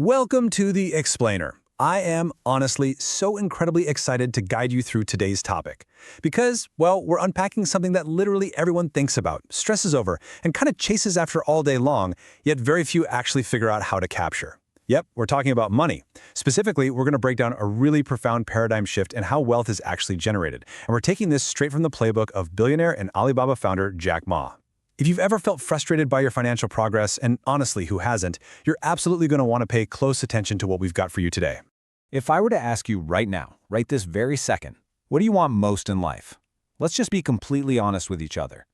Welcome to The Explainer. I am honestly so incredibly excited to guide you through today's topic. Because, well, we're unpacking something that literally everyone thinks about, stresses over, and kind of chases after all day long, yet very few actually figure out how to capture. Yep, we're talking about money. Specifically, we're going to break down a really profound paradigm shift in how wealth is actually generated. And we're taking this straight from the playbook of billionaire and Alibaba founder Jack Ma. If you've ever felt frustrated by your financial progress, and honestly, who hasn't, you're absolutely going to want to pay close attention to what we've got for you today. If I were to ask you right now, right this very second, what do you want most in life? Let's just be completely honest with each other.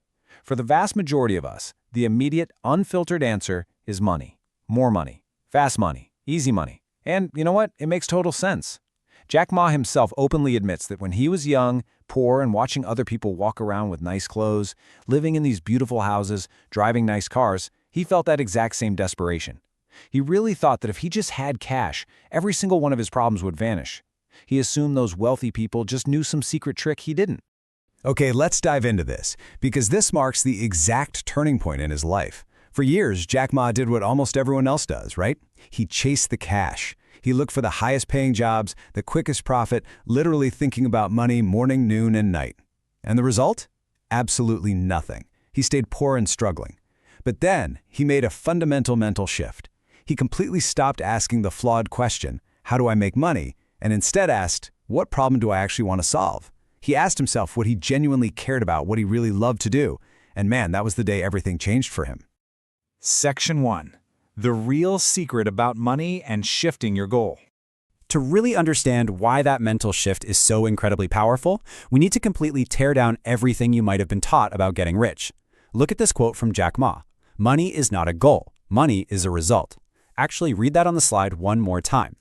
For the vast majority of us, the immediate, unfiltered answer is money. More money. Fast money. Easy money. And you know what? It makes total sense. Jack Ma himself openly admits that when he was young, poor, and watching other people walk around with nice clothes, living in these beautiful houses, driving nice cars, he felt that exact same desperation. He really thought that if he just had cash, every single one of his problems would vanish. He assumed those wealthy people just knew some secret trick he didn't. Okay, let's dive into this, because this marks the exact turning point in his life. For years, Jack Ma did what almost everyone else does, right? He chased the cash. He looked for the highest paying jobs, the quickest profit, literally thinking about money morning, noon, and night. And the result? Absolutely nothing. He stayed poor and struggling. But then, he made a fundamental mental shift. He completely stopped asking the flawed question, how do I make money? And instead asked, what problem do I actually want to solve? He asked himself what he genuinely cared about, what he really loved to do. And man, that was the day everything changed for him. Section 1. The real secret about money and shifting your goal. To really understand why that mental shift is so incredibly powerful, we need to completely tear down everything you might have been taught about getting rich. Look at this quote from Jack Ma. Money is not a goal. Money is a result. Actually, read that on the slide one more time.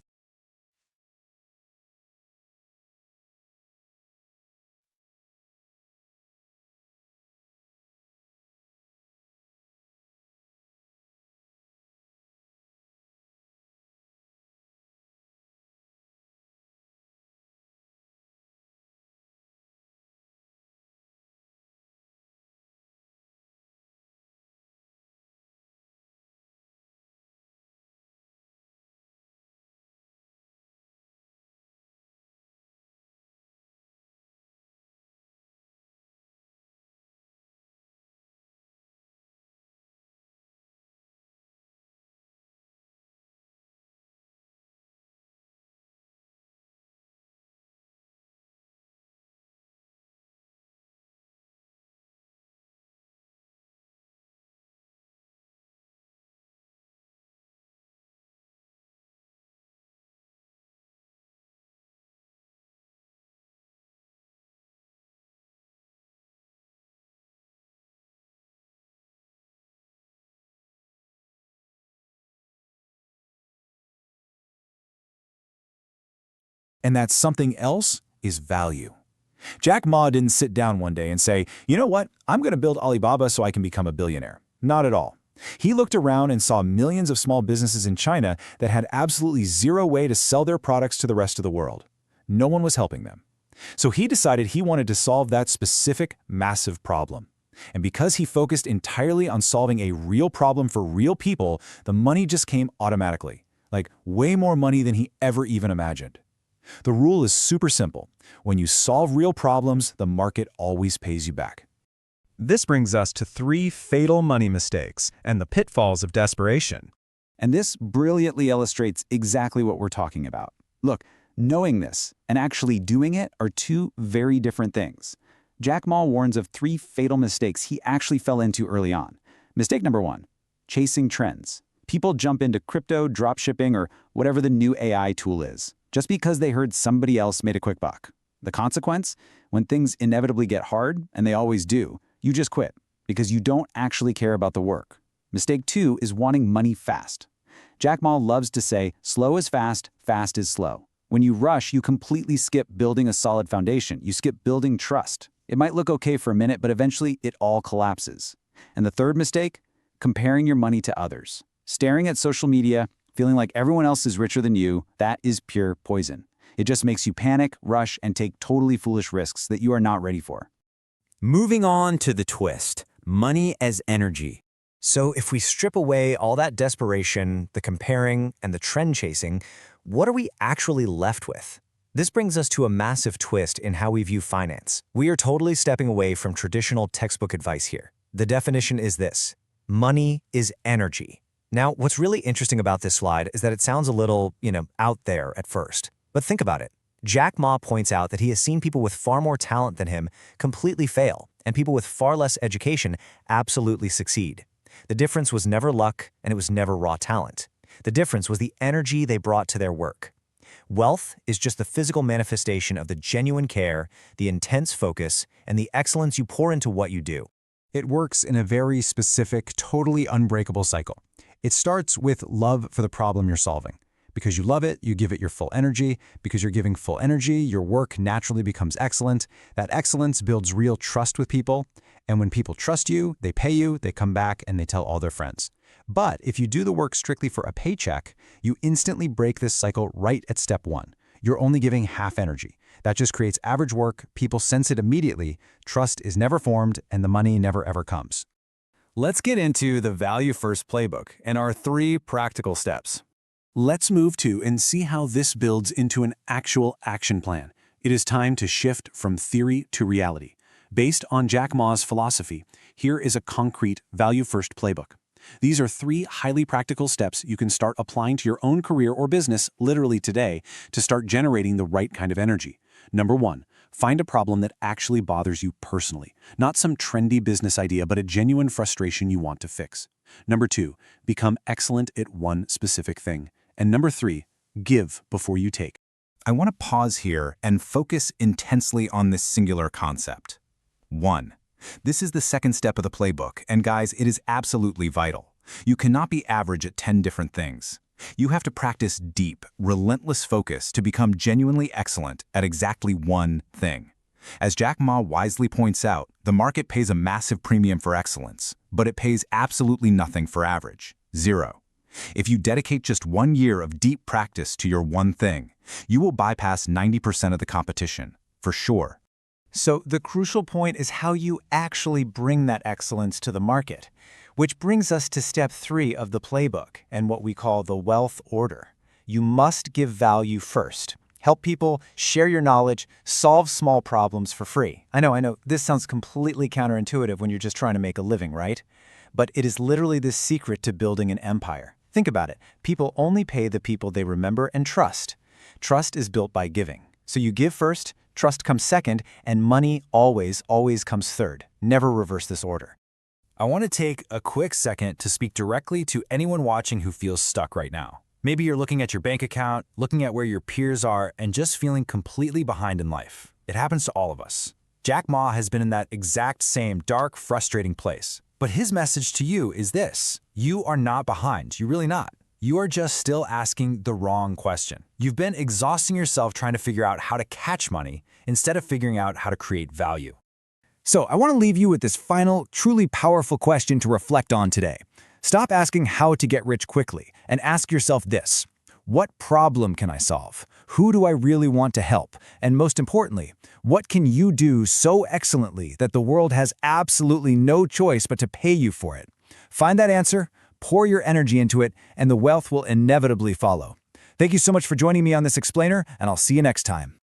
And that something else is value. Jack Ma didn't sit down one day and say, you know what, I'm going to build Alibaba so I can become a billionaire. Not at all. He looked around and saw millions of small businesses in China that had absolutely zero way to sell their products to the rest of the world. No one was helping them. So he decided he wanted to solve that specific, massive problem. And because he focused entirely on solving a real problem for real people, the money just came automatically. Like way more money than he ever even imagined. The rule is super simple. When you solve real problems, the market always pays you back. This brings us to 3 fatal money mistakes and the pitfalls of desperation. And this brilliantly illustrates exactly what we're talking about. Look, knowing this and actually doing it are 2 very different things. Jack Ma warns of 3 fatal mistakes he actually fell into early on. Mistake number 1, chasing trends. People jump into crypto, dropshipping, or whatever the new AI tool is, just because they heard somebody else made a quick buck. The consequence? When things inevitably get hard, and they always do, you just quit, because you don't actually care about the work. Mistake 2 is wanting money fast. Jack Ma loves to say, slow is fast, fast is slow. When you rush, you completely skip building a solid foundation. You skip building trust. It might look okay for a minute, but eventually it all collapses. And the third mistake? Comparing your money to others. Staring at social media, feeling like everyone else is richer than you, that is pure poison. It just makes you panic, rush, and take totally foolish risks that you are not ready for. Moving on to the twist, money as energy. So if we strip away all that desperation, the comparing, and the trend chasing, what are we actually left with? This brings us to a massive twist in how we view finance. We are totally stepping away from traditional textbook advice here. The definition is this: money is energy. Now, what's really interesting about this slide is that it sounds a little, out there at first. But think about it. Jack Ma points out that he has seen people with far more talent than him completely fail, and people with far less education absolutely succeed. The difference was never luck, and it was never raw talent. The difference was the energy they brought to their work. Wealth is just the physical manifestation of the genuine care, the intense focus, and the excellence you pour into what you do. It works in a very specific, totally unbreakable cycle. It starts with love for the problem you're solving. Because you love it, you give it your full energy. Because you're giving full energy, your work naturally becomes excellent. That excellence builds real trust with people. And when people trust you, they pay you, they come back, and they tell all their friends. But if you do the work strictly for a paycheck, you instantly break this cycle right at step one. You're only giving half energy. That just creates average work, people sense it immediately, trust is never formed, and the money never ever comes. Let's get into the Value First playbook and our 3 practical steps. Let's move to and see how this builds into an actual action plan. It is time to shift from theory to reality. Based on Jack Ma's philosophy, here is a concrete value-first playbook. These are 3 highly practical steps you can start applying to your own career or business literally today to start generating the right kind of energy. Number 1, find a problem that actually bothers you personally, not some trendy business idea, but a genuine frustration you want to fix. Number 2, become excellent at one specific thing. And number 3, give before you take. I want to pause here and focus intensely on this singular concept. 1. This is the second step of the playbook, and guys, it is absolutely vital. You cannot be average at 10 different things. You have to practice deep, relentless focus to become genuinely excellent at exactly one thing. As Jack Ma wisely points out, the market pays a massive premium for excellence, but it pays absolutely nothing for average. 0. If you dedicate just 1 year of deep practice to your one thing, you will bypass 90% of the competition, for sure. So the crucial point is how you actually bring that excellence to the market, which brings us to step 3 of the playbook and what we call the wealth order. You must give value first. Help people, share your knowledge, solve small problems for free. I know, this sounds completely counterintuitive when you're just trying to make a living, right? But it is literally the secret to building an empire. Think about it. People only pay the people they remember and trust. Trust is built by giving. So you give first, trust comes second, and money always comes third. Never reverse this order. I want to take a quick second to speak directly to anyone watching who feels stuck right now. Maybe you're looking at your bank account, looking at where your peers are, and just feeling completely behind in life. It happens to all of us. Jack Ma has been in that exact same dark, frustrating place. But his message to you is this: you are not behind. You're really not. You are just still asking the wrong question. You've been exhausting yourself trying to figure out how to catch money instead of figuring out how to create value. So I want to leave you with this final, truly powerful question to reflect on today. Stop asking how to get rich quickly and ask yourself this: what problem can I solve? Who do I really want to help? And most importantly, what can you do so excellently that the world has absolutely no choice but to pay you for it? Find that answer, pour your energy into it, and the wealth will inevitably follow. Thank you so much for joining me on this explainer, and I'll see you next time.